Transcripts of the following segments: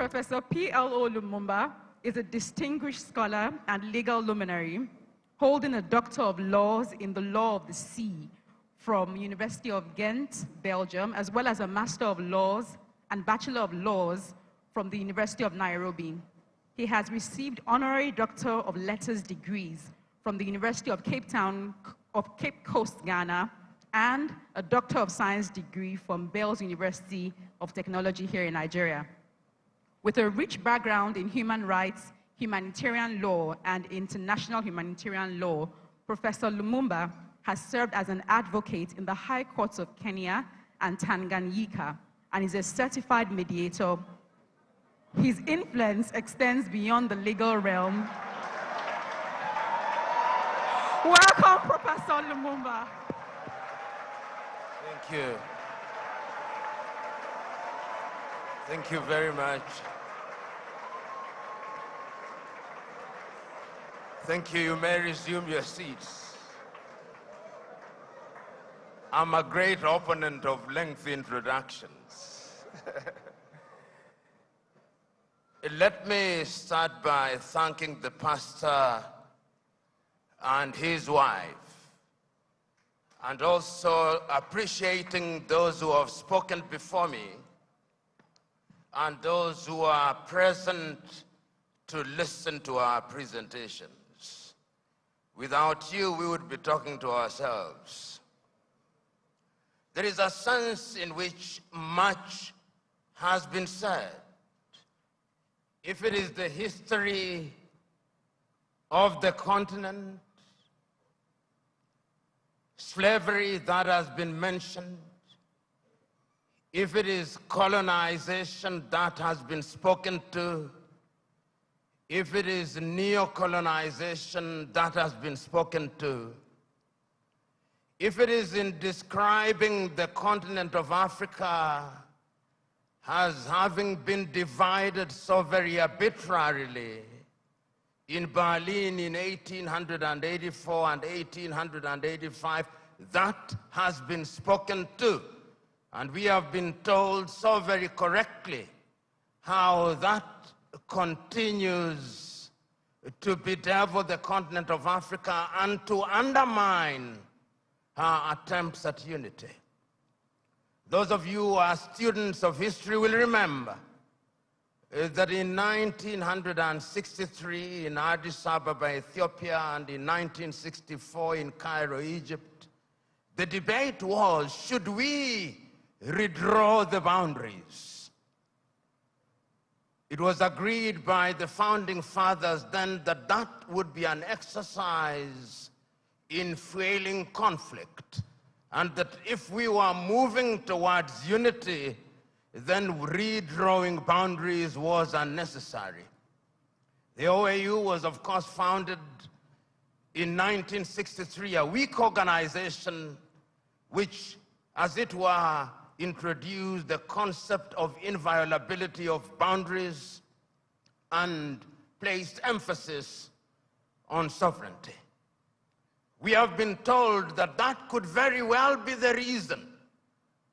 Professor P.L.O. Lumumba is a distinguished scholar and legal luminary, holding a Doctor of Laws in the Law of the Sea from University of Ghent, Belgium, as well as a Master of Laws and Bachelor of Laws from the University of Nairobi. He has received honorary Doctor of Letters degrees from the University of Cape Coast, Ghana, and a Doctor of Science degree from Bells University of Technology here in Nigeria. With a rich background in human rights, humanitarian law, and international humanitarian law, Professor Lumumba has served as an advocate in the High Courts of Kenya and Tanganyika and is a certified mediator. His influence extends beyond the legal realm. Welcome, Professor Lumumba. Thank you. Thank you very much. Thank you. You may resume your seats. I'm a great opponent of lengthy introductions. Let me start by thanking the pastor and his wife, and also appreciating those who have spoken before me and those who are present to listen to our presentations. Without you, we would be talking to ourselves. There is a sense in which much has been said. If it is the history of the continent, slavery that has been mentioned, if it is colonization that has been spoken to, if it is neo-colonization that has been spoken to, if it is in describing the continent of Africa as having been divided so very arbitrarily in Berlin in 1884 and 1885, that has been spoken to. And we have been told so very correctly how that continues to bedevil the continent of Africa and to undermine our attempts at unity. Those of you who are students of history will remember that in 1963 in Addis Ababa, Ethiopia, and in 1964 in Cairo, Egypt, the debate was, should we redraw the boundaries? It was agreed by the founding fathers then that that would be an exercise in fueling conflict, and that if we were moving towards unity, then redrawing boundaries was unnecessary. The OAU was, of course, founded in 1963, a weak organization which, as it were, introduced the concept of inviolability of boundaries and placed emphasis on sovereignty. We have been told that that could very well be the reason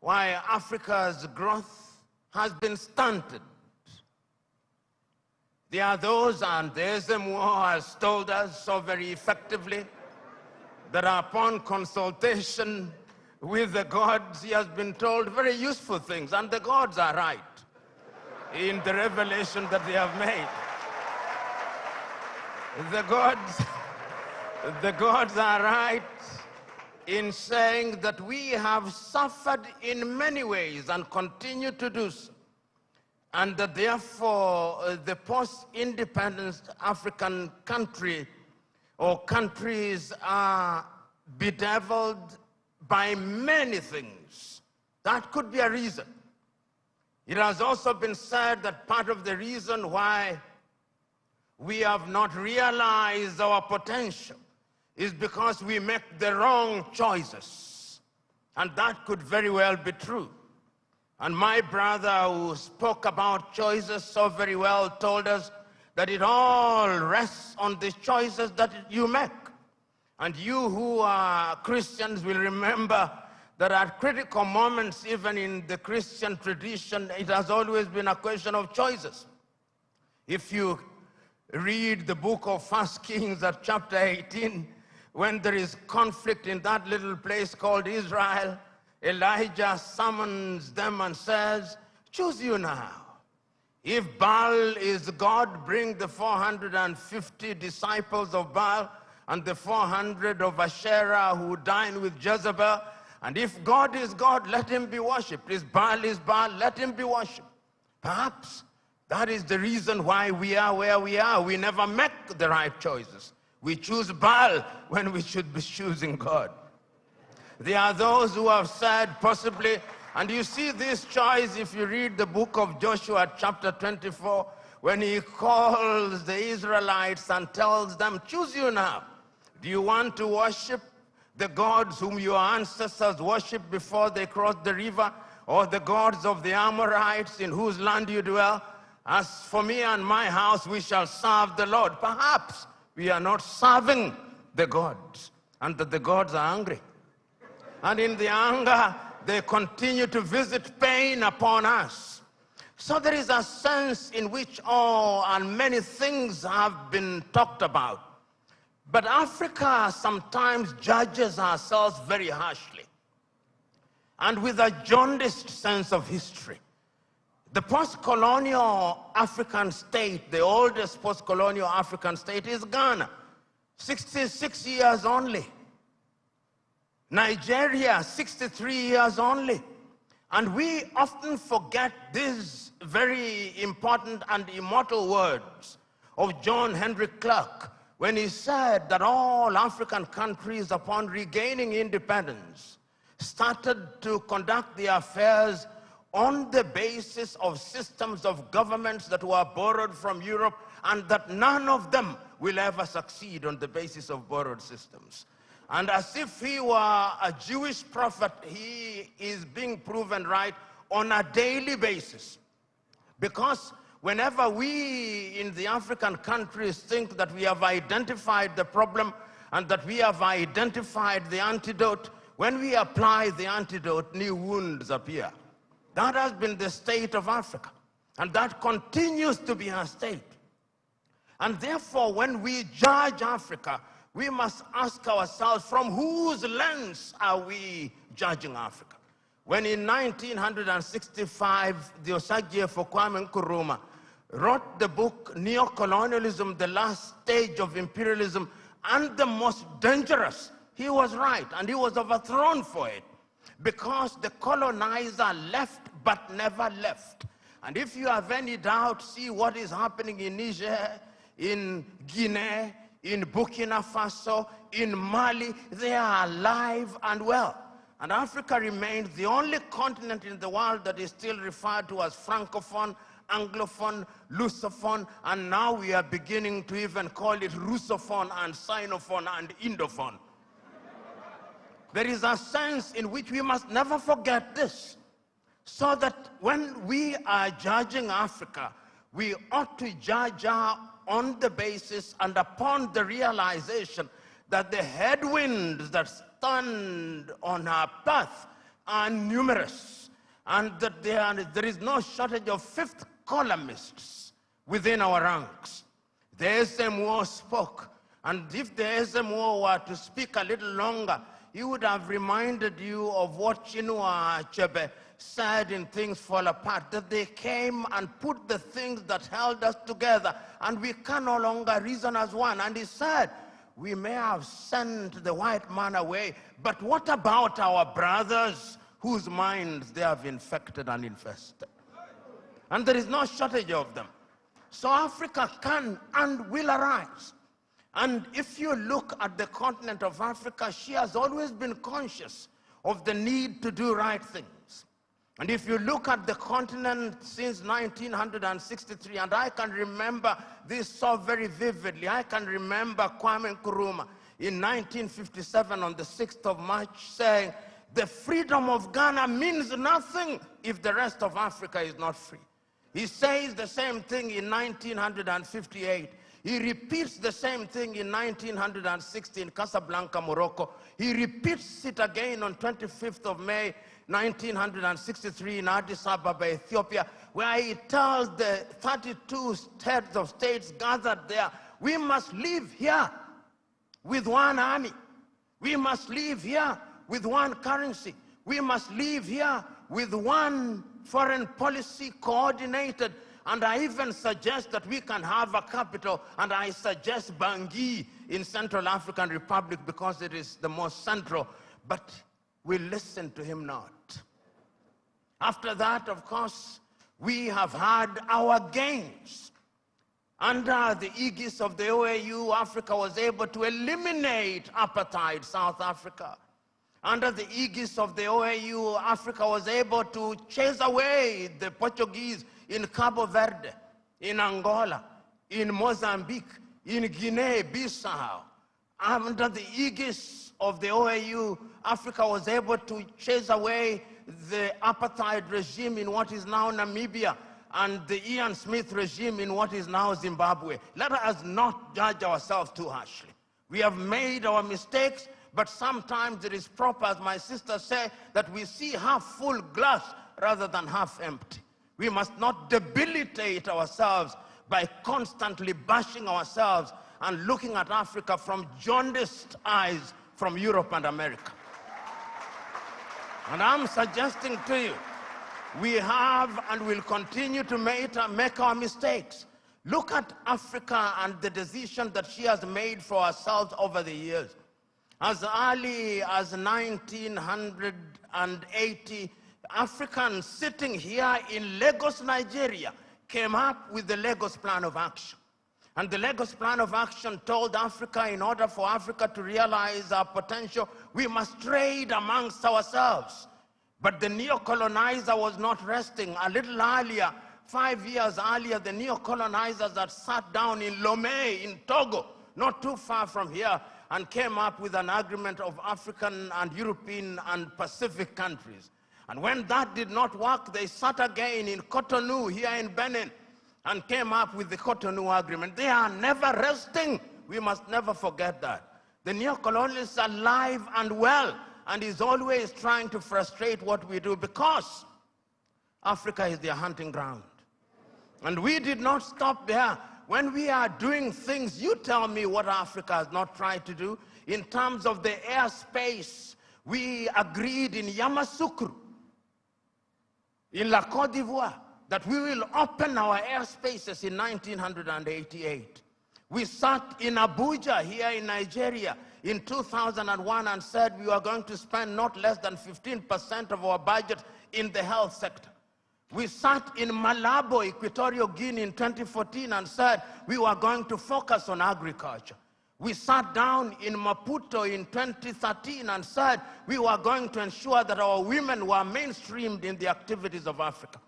why Africa's growth has been stunted. There are those, and there's them who has told us so very effectively that upon consultation with the gods, he has been told very useful things, and the gods are right in the revelation that they have made. The gods are right in saying that we have suffered in many ways and continue to do so, and that therefore the post-independence African country or countries are bedeviled by many things. That could be a reason. It has also been said that part of the reason why we have not realized our potential is because we make the wrong choices. And that could very well be true. And my brother who spoke about choices so very well told us that it all rests on the choices that you make. And you who are Christians will remember that at critical moments, even in the Christian tradition, it has always been a question of choices. If you read the book of 1 Kings at chapter 18, when there is conflict in that little place called Israel, Elijah summons them and says, choose you now. If Baal is God, bring the 450 disciples of Baal and the 400 of Asherah who dined with Jezebel. And if God is God, let him be worshipped. If Baal is Baal, let him be worshipped. Perhaps that is the reason why we are where we are. We never make the right choices. We choose Baal when we should be choosing God. There are those who have said possibly, and you see this choice if you read the book of Joshua chapter 24, when he calls the Israelites and tells them, choose you now. Do you want to worship the gods whom your ancestors worshipped before they crossed the river, or the gods of the Amorites in whose land you dwell? As for me and my house, we shall serve the Lord. Perhaps we are not serving the gods, and that the gods are angry. And in the anger, they continue to visit pain upon us. So there is a sense in which all and many things have been talked about. But Africa sometimes judges ourselves very harshly and with a jaundiced sense of history. The post-colonial African state, the oldest post-colonial African state is Ghana, 66 years only. Nigeria, 63 years only. And we often forget these very important and immortal words of John Henry Clark when he said that all African countries, upon regaining independence, started to conduct their affairs on the basis of systems of governments that were borrowed from Europe, and that none of them will ever succeed on the basis of borrowed systems. And as if he were a Jewish prophet, he is being proven right on a daily basis. Because whenever we in the African countries think that we have identified the problem and that we have identified the antidote, when we apply the antidote, new wounds appear. That has been the state of Africa, and that continues to be our state. And therefore, when we judge Africa, we must ask ourselves, from whose lens are we judging Africa? When in 1965, the Osagyefo Kwame Nkrumah wrote the book, Neo-Colonialism, the Last Stage of Imperialism, and the Most Dangerous, he was right, and he was overthrown for it, because the colonizer left but never left. And if you have any doubt, see what is happening in Niger, in Guinea, in Burkina Faso, in Mali. They are alive and well. And Africa remains the only continent in the world that is still referred to as Francophone, Anglophone, Lusophone, and now we are beginning to even call it Russophone and Sinophone and Indophone. There is a sense in which we must never forget this, so that when we are judging Africa, we ought to judge her on the basis and upon the realization that the headwinds that stand on our path are numerous, and that there is no shortage of fifth columnists within our ranks. The SMO spoke, and if the SMO were to speak a little longer, he would have reminded you of what Chinua Achebe said in Things Fall Apart, that they came and put the things that held us together, and we can no longer reason as one. And he said, we may have sent the white man away, but what about our brothers whose minds they have infected and infested? And there is no shortage of them. So Africa can and will arise. And if you look at the continent of Africa, she has always been conscious of the need to do right things. And if you look at the continent since 1963, and I can remember this so very vividly, I can remember Kwame Nkrumah in 1957 on the 6th of March saying, the freedom of Ghana means nothing if the rest of Africa is not free. He says the same thing in 1958. He repeats the same thing in 1960 in Casablanca, Morocco. He repeats it again on 25th of May, 1963 in Addis Ababa, Ethiopia, where he tells the 32 heads of states gathered there, we must live here with one army. We must live here with one currency. We must live here with one foreign policy coordinated. And I even suggest that we can have a capital, and I suggest Bangui in Central African Republic because it is the most central. But we listen to him not. After that, of course, we have had our gains. Under the aegis of the OAU, Africa was able to eliminate apartheid, South Africa. Under the aegis of the OAU, Africa was able to chase away the Portuguese in Cabo Verde, in Angola, in Mozambique, in Guinea-Bissau. Under the aegis of the OAU, Africa was able to chase away the apartheid regime in what is now Namibia and the Ian Smith regime in what is now Zimbabwe. Let us not judge ourselves too harshly. We have made our mistakes, but sometimes it is proper, as my sister said, that we see half full glass rather than half empty. We must not debilitate ourselves by constantly bashing ourselves and looking at Africa from jaundiced eyes from Europe and America. And I'm suggesting to you, we have and will continue to make our mistakes. Look at Africa and the decision that she has made for herself over the years. As early as 1980, Africans sitting here in Lagos, Nigeria, came up with the Lagos Plan of Action. And the Lagos Plan of Action told Africa, in order for Africa to realize our potential, we must trade amongst ourselves. But the neo-colonizer was not resting. A little earlier, 5 years earlier, the neo-colonizers had sat down in Lomé, in Togo, not too far from here, and came up with an agreement of African and European and Pacific countries. And when that did not work, they sat again in Cotonou, here in Benin, and came up with the Cotonou Agreement. They are never resting. We must never forget that. The neo-colonialists are alive and well, and is always trying to frustrate what we do because Africa is their hunting ground. And we did not stop there. When we are doing things, you tell me what Africa has not tried to do. In terms of the airspace, we agreed in Yamoussoukro, in La Côte d'Ivoire, that we will open our airspaces in 1988. We sat in Abuja, here in Nigeria, in 2001 and said we were going to spend not less than 15% of our budget in the health sector. We sat in Malabo, Equatorial Guinea in 2014 and said we were going to focus on agriculture. We sat down in Maputo in 2013 and said we were going to ensure that our women were mainstreamed in the activities of Africa.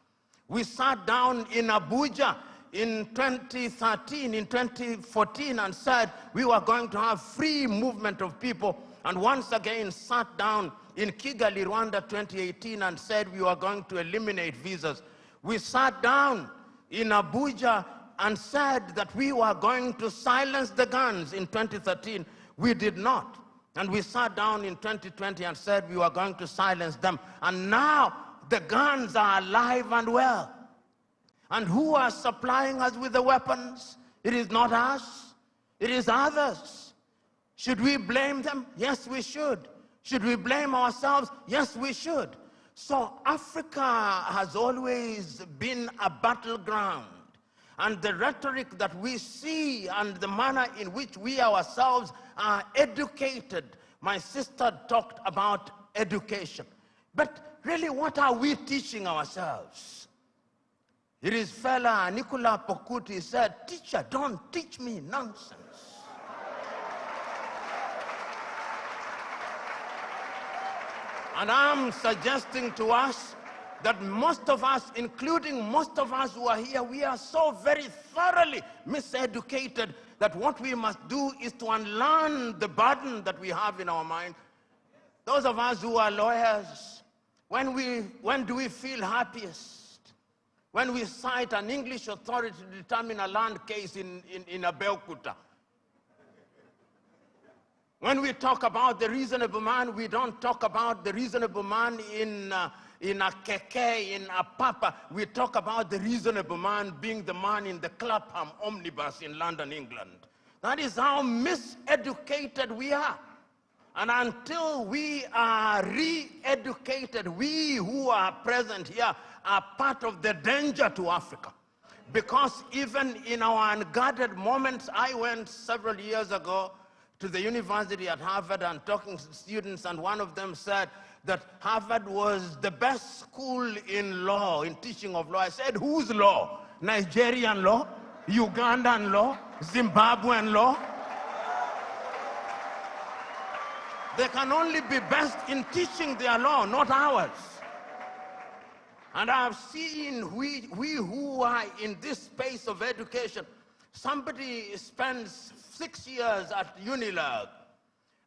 We sat down in Abuja in 2013, in 2014 and said we were going to have free movement of people, and once again sat down in Kigali, Rwanda 2018 and said we were going to eliminate visas. We sat down in Abuja and said that we were going to silence the guns in 2013. We did not. And we sat down in 2020 and said we were going to silence them. And now the guns are alive and well. And who are supplying us with the weapons? It is not us. It is others. Should we blame them? Yes, we should. Should we blame ourselves? Yes, we should. So Africa has always been a battleground. And the rhetoric that we see and the manner in which we ourselves are educated. My sister talked about education. But really, what are we teaching ourselves? It is fella Nicola Pokuti said, "Teacher, don't teach me nonsense." And I'm suggesting to us that most of us, including most of us who are here, we are so very thoroughly miseducated that what we must do is to unlearn the burden that we have in our mind. Those of us who are lawyers, when do we feel happiest? when we cite an English authority to determine a land case in Abeokuta. When we talk about the reasonable man, we don't talk about the reasonable man in Akeke, in Apapa. We talk about the reasonable man being the man in the Clapham omnibus in London, England. That is how miseducated we are. And until we are re-educated, we who are present here are part of the danger to Africa. Because even in our unguarded moments, I went several years ago to the university at Harvard and talking to students, and one of them said that Harvard was the best school in law, in teaching of law. I said, whose law? Nigerian law? Ugandan law? Zimbabwean law? They can only be best in teaching their law, not ours. And I've seen we who are in this space of education, somebody spends 6 years at Unilag,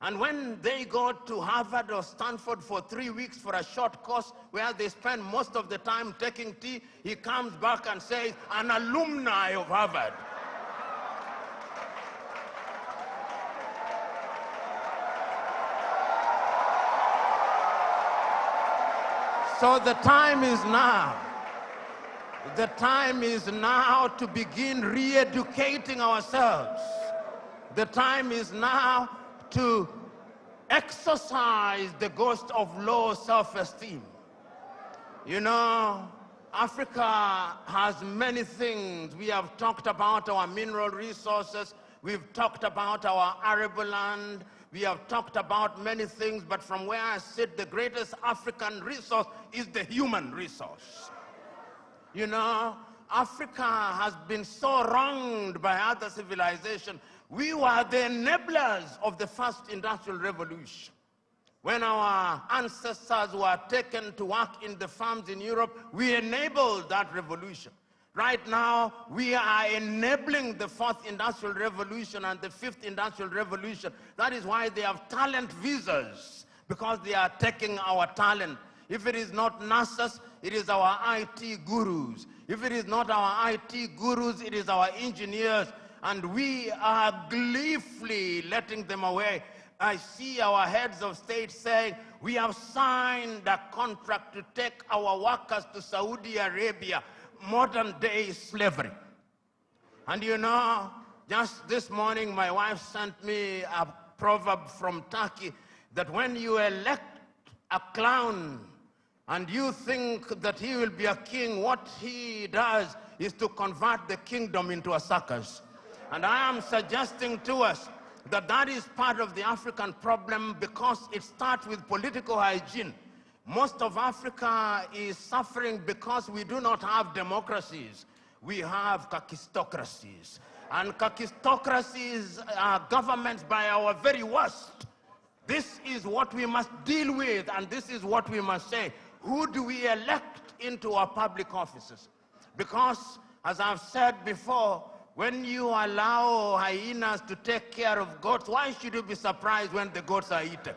and when they go to Harvard or Stanford for 3 weeks for a short course where they spend most of the time taking tea, he comes back and says, an alumni of Harvard. So the time is now. The time is now to begin re-educating ourselves. The time is now to exercise the ghost of low self-esteem. You know, Africa has many things. We have talked about our mineral resources. We've talked about our arable land. We have talked about many things, but from where I sit, the greatest African resource is the human resource. You know, Africa has been so wronged by other civilizations. We were the enablers of the first industrial revolution. When our ancestors were taken to work in the farms in Europe, we enabled that revolution. Right now, we are enabling the fourth industrial revolution and the fifth industrial revolution. That is why they have talent visas, because they are taking our talent. If it is not nurses, it is our IT gurus. If it is not our IT gurus, it is our engineers. And we are gleefully letting them away. I see our heads of state saying, we have signed a contract to take our workers to Saudi Arabia, modern day slavery. And you know, just this morning, my wife sent me a proverb from Turkey that when you elect a clown and you think that he will be a king, what he does is to convert the kingdom into a circus. And I am suggesting to us that that is part of the African problem, because it starts with political hygiene. Most of Africa is suffering because we do not have democracies. We have kakistocracies. And kakistocracies are governments by our very worst. This is what we must deal with, and this is what we must say. Who do we elect into our public offices? Because, as I've said before, when you allow hyenas to take care of goats, why should you be surprised when the goats are eaten?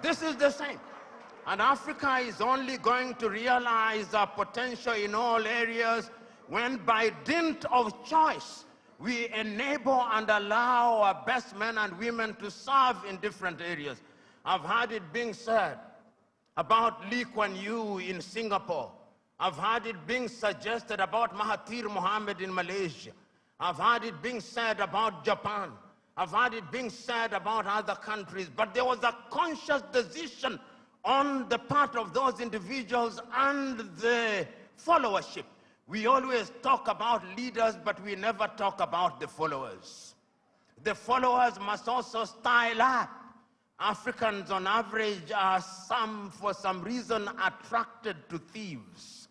This is the same. And Africa is only going to realize our potential in all areas when, by dint of choice, we enable and allow our best men and women to serve in different areas. I've heard it being said about Lee Kuan Yew in Singapore. I've heard it being suggested about Mahathir Mohamad in Malaysia. I've heard it being said about Japan. I've heard it being said about other countries. But there was a conscious decision on the part of those individuals and the followership. We always talk about leaders, but we never talk about the followers. The followers must also style up. Africans on average are for some reason attracted to thieves.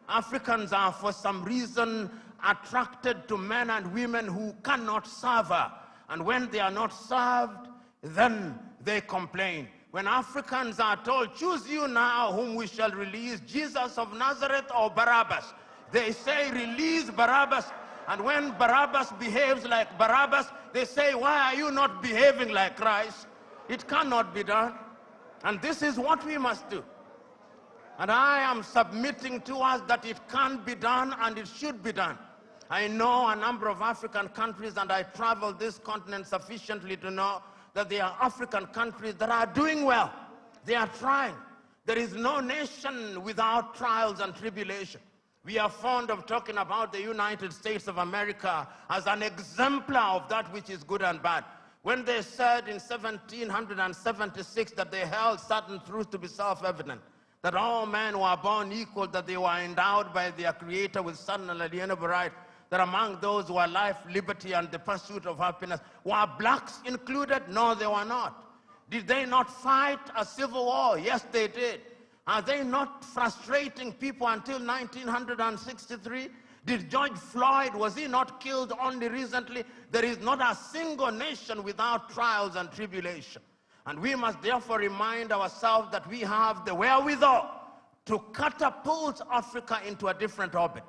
Africans are for some reason attracted to men and women who cannot serve her. And when they are not served, then they complain. When Africans are told, choose you now whom we shall release, Jesus of Nazareth or Barabbas, they say, release Barabbas. And when Barabbas behaves like Barabbas, they say, why are you not behaving like Christ? It cannot be done. And this is what we must do. And I am submitting to us that it can be done and it should be done. I know a number of African countries, and I travel this continent sufficiently to know that there are African countries that are doing well. They are trying. There is no nation without trials and tribulation. We are fond of talking about the United States of America as an exemplar of that which is good and bad. When they said in 1776 that they held certain truths to be self-evident, that all men were born equal, that they were endowed by their Creator with certain unalienable rights, that among those who are life, liberty, and the pursuit of happiness, were blacks included? No, they were not. Did they not fight a civil war? Yes, they did. Are they not frustrating people until 1963? Did George Floyd, was he not killed only recently? There is not a single nation without trials and tribulation. And we must therefore remind ourselves that we have the wherewithal to catapult Africa into a different orbit.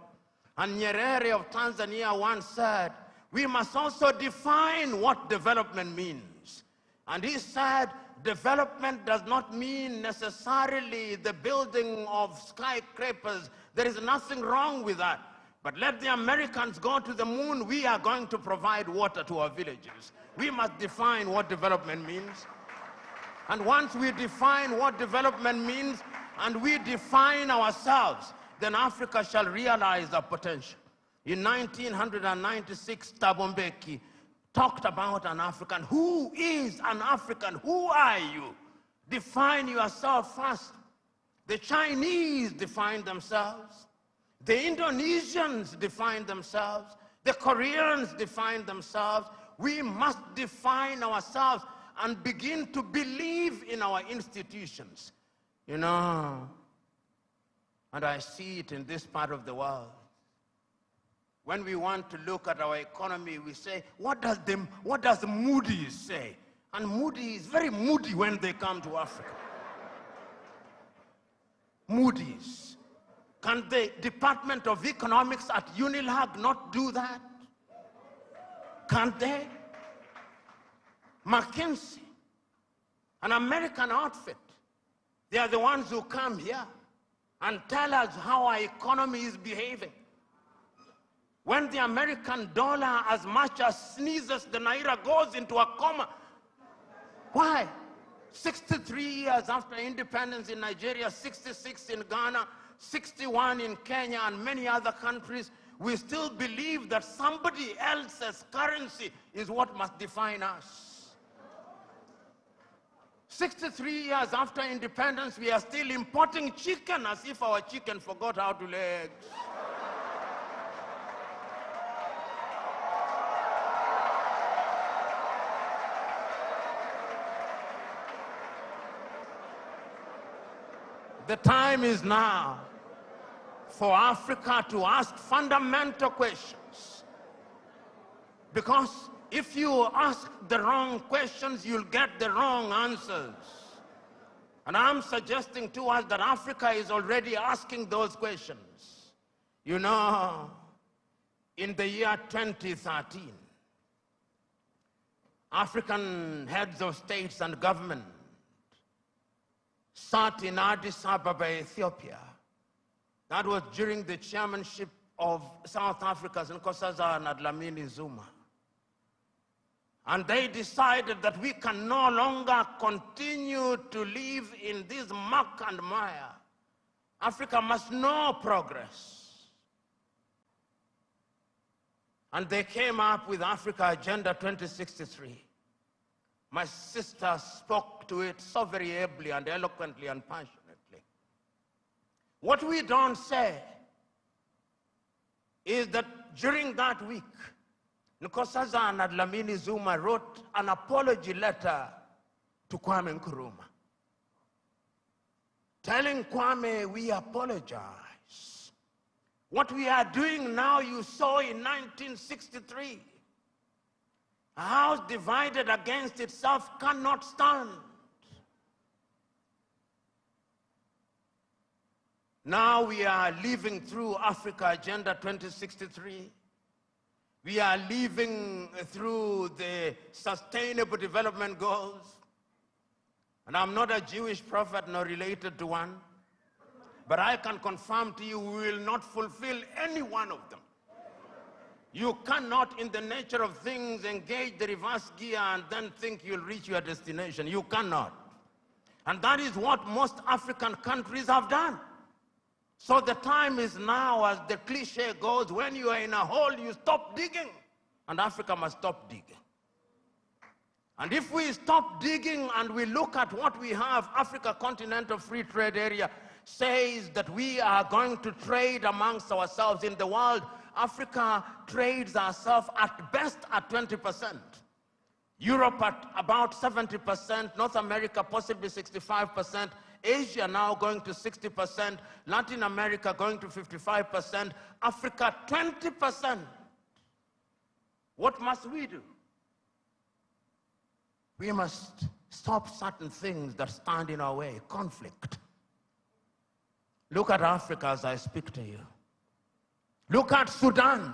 And Nyerere of Tanzania once said, we must also define what development means. And he said, development does not mean necessarily the building of skyscrapers. There is nothing wrong with that. But let the Americans go to the moon, we are going to provide water to our villages. We must define what development means. And once we define what development means, and we define ourselves, then Africa shall realize our potential. In 1996, Thabo Mbeki talked about an African. Who is an African? Who are you? Define yourself first. The Chinese define themselves. The Indonesians define themselves. The Koreans define themselves. We must define ourselves and begin to believe in our institutions. You know, and I see it in this part of the world. When we want to look at our economy, we say, what does Moody's say? And Moody's is very moody when they come to Africa. Moody's. Can the Department of Economics at UNILAG not do that? Can't they? McKinsey, an American outfit, they are the ones who come here and tell us how our economy is behaving. When the American dollar as much as sneezes, the Naira goes into a coma. Why? 63 years after independence in Nigeria, 66 in Ghana, 61 in Kenya, and many other countries, we still believe that somebody else's currency is what must define us. 63 years after independence, we are still importing chicken as if our chicken forgot how to lay eggs. The time is now for Africa to ask fundamental questions. Because if you ask the wrong questions, you'll get the wrong answers. And I'm suggesting to us that Africa is already asking those questions. You know, in the year 2013, African heads of states and government sat in Addis Ababa, Ethiopia. That was during the chairmanship of South Africa's Nkosazana and Dlamini Zuma. And they decided that we can no longer continue to live in this muck and mire. Africa must know progress. And they came up with Africa Agenda 2063. My sister spoke to it so very ably and eloquently and passionately. What we don't say is that during that week, Nkosazana and Dlamini Zuma wrote an apology letter to Kwame Nkrumah, telling Kwame, we apologize. What we are doing now, you saw in 1963. A house divided against itself cannot stand. Now we are living through Africa Agenda 2063. We are living through the Sustainable Development Goals. And I'm not a Jewish prophet nor related to one. But I can confirm to you, we will not fulfill any one of them. You cannot, in the nature of things, engage the reverse gear and then think you'll reach your destination. You cannot. And that is what most African countries have done. So the time is now, as the cliche goes, when you are in a hole, you stop digging. And Africa must stop digging. And if we stop digging and we look at what we have, Africa Continental Free Trade Area says that we are going to trade amongst ourselves in the world. Africa trades ourselves at best at 20%. Europe at about 70%, North America possibly 65%, Asia now going to 60%, Latin America going to 55%, Africa 20%. What must we do? We must stop certain things that stand in our way. Conflict. Look at Africa as I speak to you. Look at Sudan.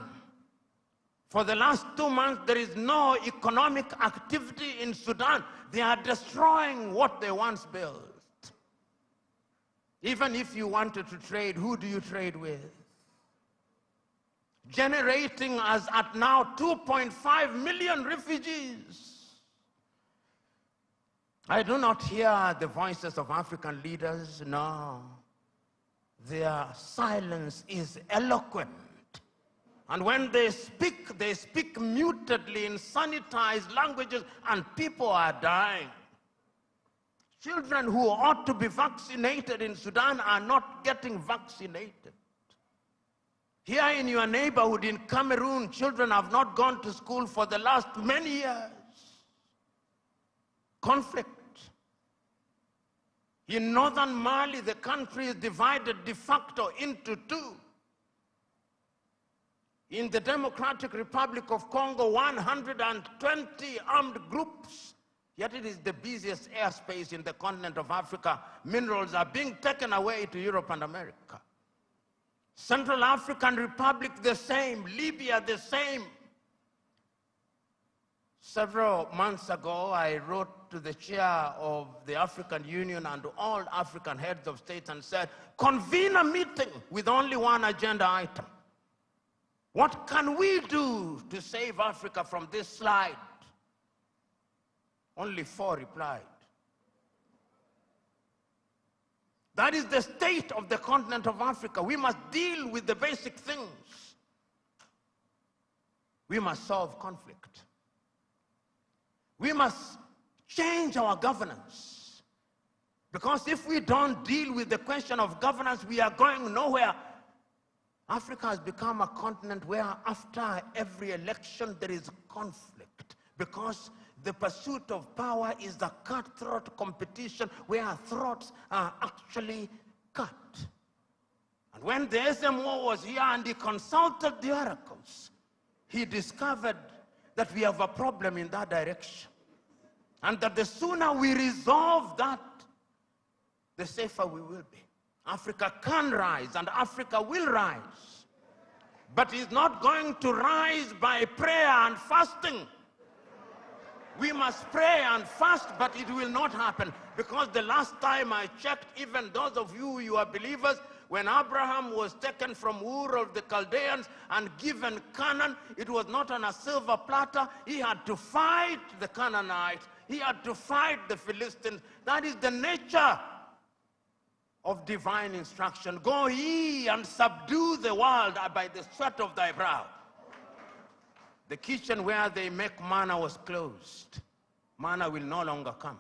For the last 2 months, there is no economic activity in Sudan. They are destroying what they once built. Even if you wanted to trade, who do you trade with? Generating, as at now, 2.5 million refugees. I do not hear the voices of African leaders, no. Their silence is eloquent. And when they speak mutedly in sanitized languages, and people are dying. Children who ought to be vaccinated in Sudan are not getting vaccinated. Here in your neighborhood in Cameroon, children have not gone to school for the last many years. Conflict. In northern Mali, the country is divided de facto into two. In the Democratic Republic of Congo, 120 armed groups, yet it is the busiest airspace in the continent of Africa. Minerals are being taken away to Europe and America. Central African Republic, the same. Libya, the same. Several months ago, I wrote to the chair of the African Union and to all African heads of state and said, convene a meeting with only one agenda item. What can we do to save Africa from this slide? Only 4 replied. That is the state of the continent of Africa. We must deal with the basic things. We must solve conflict. We must change our governance. Because if we don't deal with the question of governance, we are going nowhere. Africa has become a continent where after every election there is conflict, because the pursuit of power is a cutthroat competition where throats are actually cut. And when the SMO was here and he consulted the oracles, he discovered that we have a problem in that direction. And that the sooner we resolve that, the safer we will be. Africa can rise and Africa will rise. But it's not going to rise by prayer and fasting. We must pray and fast, but it will not happen. Because the last time I checked, even those of you who are believers, when Abraham was taken from Ur of the Chaldeans and given Canaan, it was not on a silver platter. He had to fight the Canaanites. He had to fight the Philistines. That is the nature of divine instruction. Go ye and subdue the world by the sweat of thy brow. The kitchen where they make manna was closed. Manna will no longer come.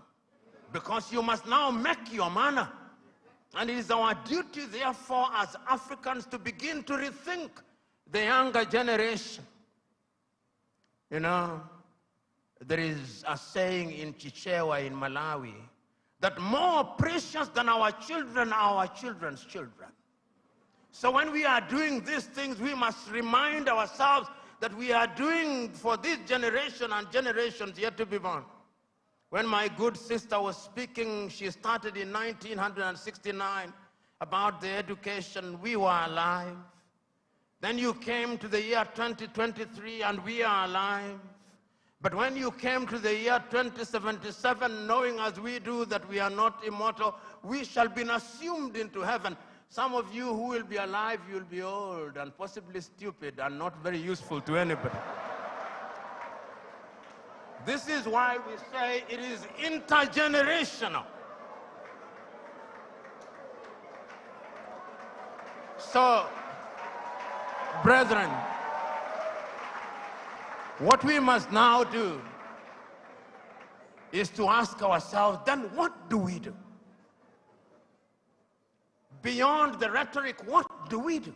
Because you must now make your manna. And it is our duty, therefore, as Africans to begin to rethink the younger generation. You know, there is a saying in Chichewa in Malawi, that more precious than our children are our children's children. So when we are doing these things, we must remind ourselves that we are doing for this generation and generations yet to be born. When my good sister was speaking, she started in 1969 about the education. We were alive. Then you came to the year 2023 and we are alive. But when you came to the year 2077, knowing as we do that we are not immortal, we shall be assumed into heaven. Some of you who will be alive, you'll be old and possibly stupid and not very useful to anybody. This is why we say it is intergenerational. So, brethren, what we must now do is to ask ourselves, then what do we do? Beyond the rhetoric, what do we do?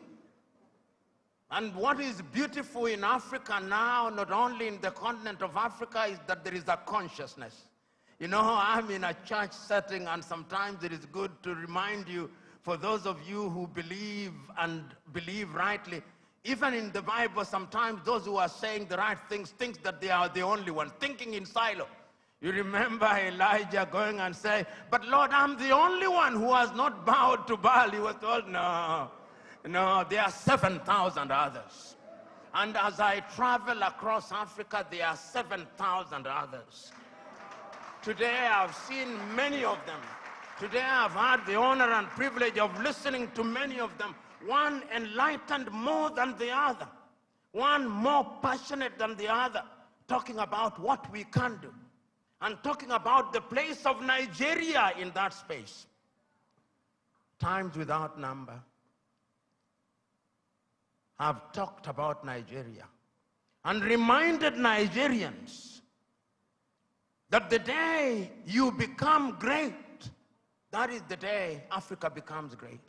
And what is beautiful in Africa now, not only in the continent of Africa, is that there is a consciousness. You know, I'm in a church setting, and sometimes it is good to remind you, for those of you who believe and believe rightly, even in the Bible, sometimes those who are saying the right things think that they are the only ones, thinking in silo. You remember Elijah going and saying, but Lord, I'm the only one who has not bowed to Baal. He was told, no, there are 7,000 others. And as I travel across Africa, there are 7,000 others. Today I've seen many of them. Today I've had the honor and privilege of listening to many of them. One enlightened more than the other. One more passionate than the other, talking about what we can do. And talking about the place of Nigeria in that space. Times without number have talked about Nigeria and reminded Nigerians that the day you become great, that is the day Africa becomes great.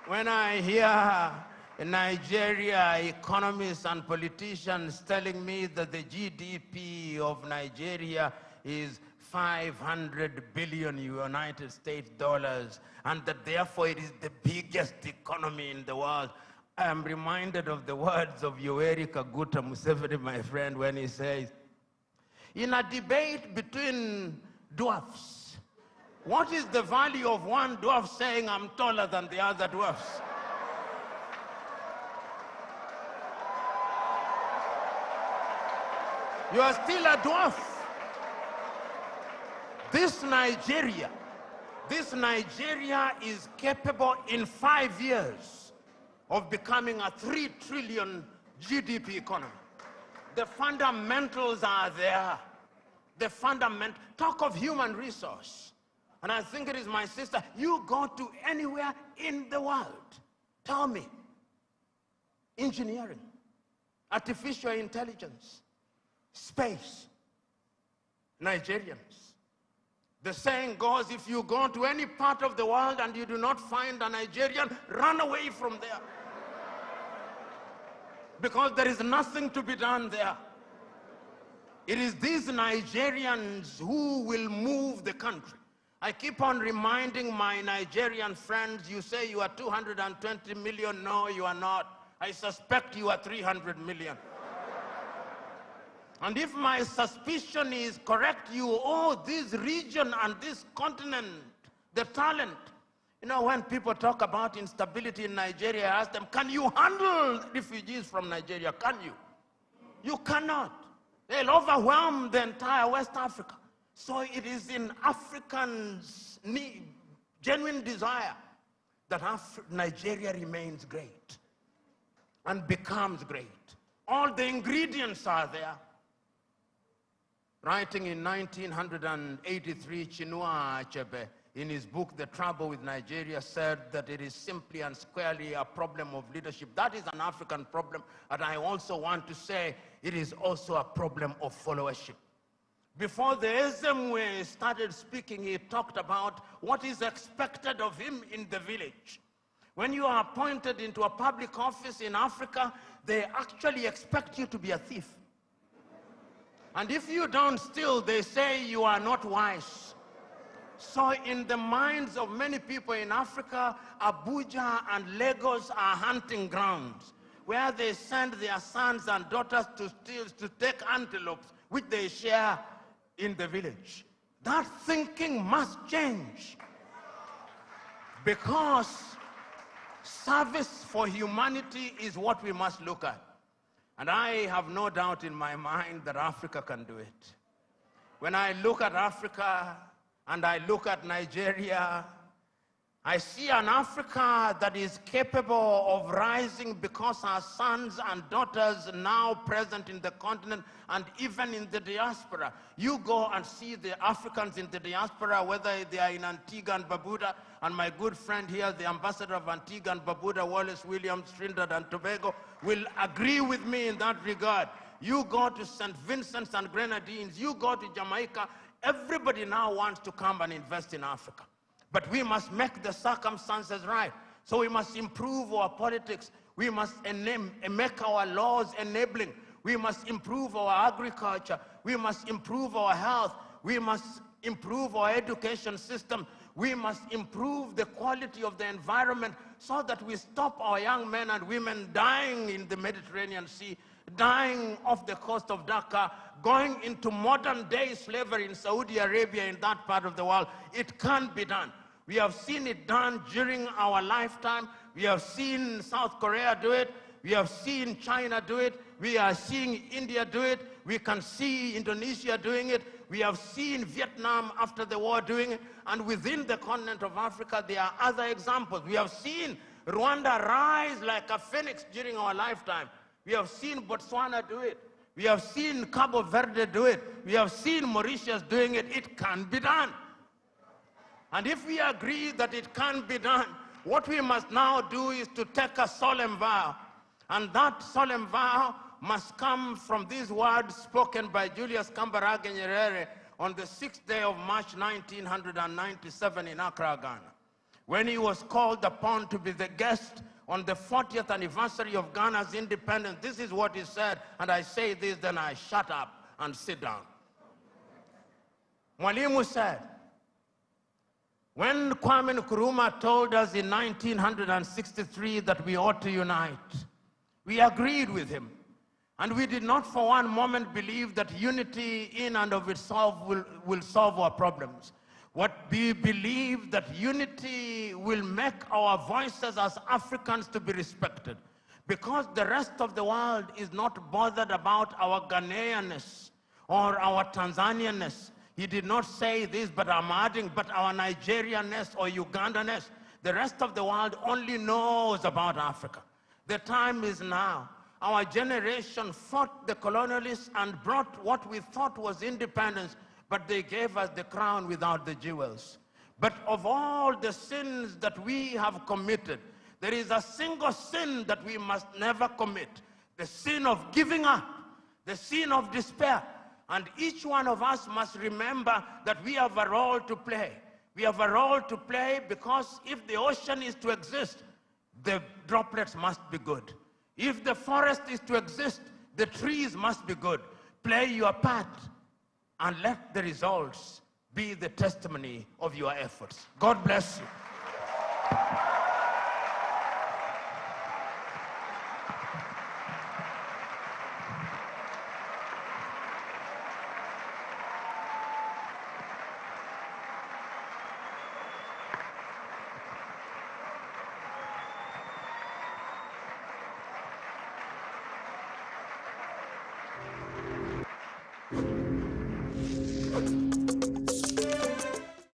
When I hear in Nigeria, economists and politicians telling me that the GDP of Nigeria is 500 billion United States dollars, and that therefore it is the biggest economy in the world, I am reminded of the words of Yoweri Kaguta Museveni, my friend, when he says, in a debate between dwarfs, what is the value of one dwarf saying, I'm taller than the other dwarfs? You are still a dwarf. This Nigeria is capable in 5 years of becoming a 3 trillion GDP economy. The fundamentals are there. Talk of human resource. And I think it is my sister, you go to anywhere in the world, tell me, engineering, artificial intelligence, space, Nigerians. The saying goes, if you go to any part of the world and you do not find a Nigerian, run away from there. Because there is nothing to be done there. It is these Nigerians who will move the country. I keep on reminding my Nigerian friends, you say you are 220 million. No, you are not. I suspect you are 300 million. And if my suspicion is correct, you owe this region and this continent the talent. You know, when people talk about instability in Nigeria, I ask them, can you handle refugees from Nigeria? Can you? You cannot. They'll overwhelm the entire West Africa. So it is in Africans' genuine desire that Nigeria remains great and becomes great. All the ingredients are there. Writing in 1983, Chinua Achebe, in his book, The Trouble with Nigeria, said that it is simply and squarely a problem of leadership. That is an African problem, and I also want to say it is also a problem of followership. Before the Ezemwe started speaking, he talked about what is expected of him in the village. When you are appointed into a public office in Africa, they actually expect you to be a thief. And if you don't steal, they say you are not wise. So in the minds of many people in Africa, Abuja and Lagos are hunting grounds where they send their sons and daughters to steal, to take antelopes, which they share in the village. That thinking must change, because service for humanity is what we must look at. And I have no doubt in my mind that Africa can do it. When I look at Africa and I look at Nigeria, I see an Africa that is capable of rising because our sons and daughters now present in the continent and even in the diaspora. You go and see the Africans in the diaspora, whether they are in Antigua and Barbuda, and my good friend here, the ambassador of Antigua and Barbuda, Wallace Williams, Trinidad and Tobago, will agree with me in that regard. You go to St. Vincent's and Grenadines, you go to Jamaica, everybody now wants to come and invest in Africa. But we must make the circumstances right. So we must improve our politics. We must make our laws enabling. We must improve our agriculture. We must improve our health. We must improve our education system. We must improve the quality of the environment so that we stop our young men and women dying in the Mediterranean Sea, dying off the coast of Dhaka, going into modern-day slavery in Saudi Arabia, in that part of the world. It can be done. We have seen it done during our lifetime. We have seen South Korea do it. We have seen China do it. We are seeing India do it. We can see Indonesia doing it. We have seen Vietnam after the war doing it. And within the continent of Africa, there are other examples. We have seen Rwanda rise like a phoenix during our lifetime. We have seen Botswana do it. We have seen Cabo Verde do it. We have seen Mauritius doing it. It can be done. And if we agree that it can be done, what we must now do is to take a solemn vow. And that solemn vow must come from these words spoken by Julius Kambarage Nyerere on the 6th day of March 1997 in Accra, Ghana, when he was called upon to be the guest on the 40th anniversary of Ghana's independence. This is what he said, and I say this, then I shut up and sit down. Mwalimu said, when Kwame Nkrumah told us in 1963 that we ought to unite, we agreed with him. And we did not for one moment believe that unity in and of itself will solve our problems. What we believe that unity will make our voices as Africans to be respected, because the rest of the world is not bothered about our Ghanaianness or our Tanzanianness. He did not say this, but I'm adding, but our Nigerianness or Ugandanness. The rest of the world only knows about Africa. The time is now. Our generation fought the colonialists and brought what we thought was independence, but they gave us the crown without the jewels. But of all the sins that we have committed, there is a single sin that we must never commit: the sin of giving up, the sin of despair. And each one of us must remember that we have a role to play. We have a role to play because if the ocean is to exist, the droplets must be good. If the forest is to exist, the trees must be good. Play your part and let the results be the testimony of your efforts. God bless you.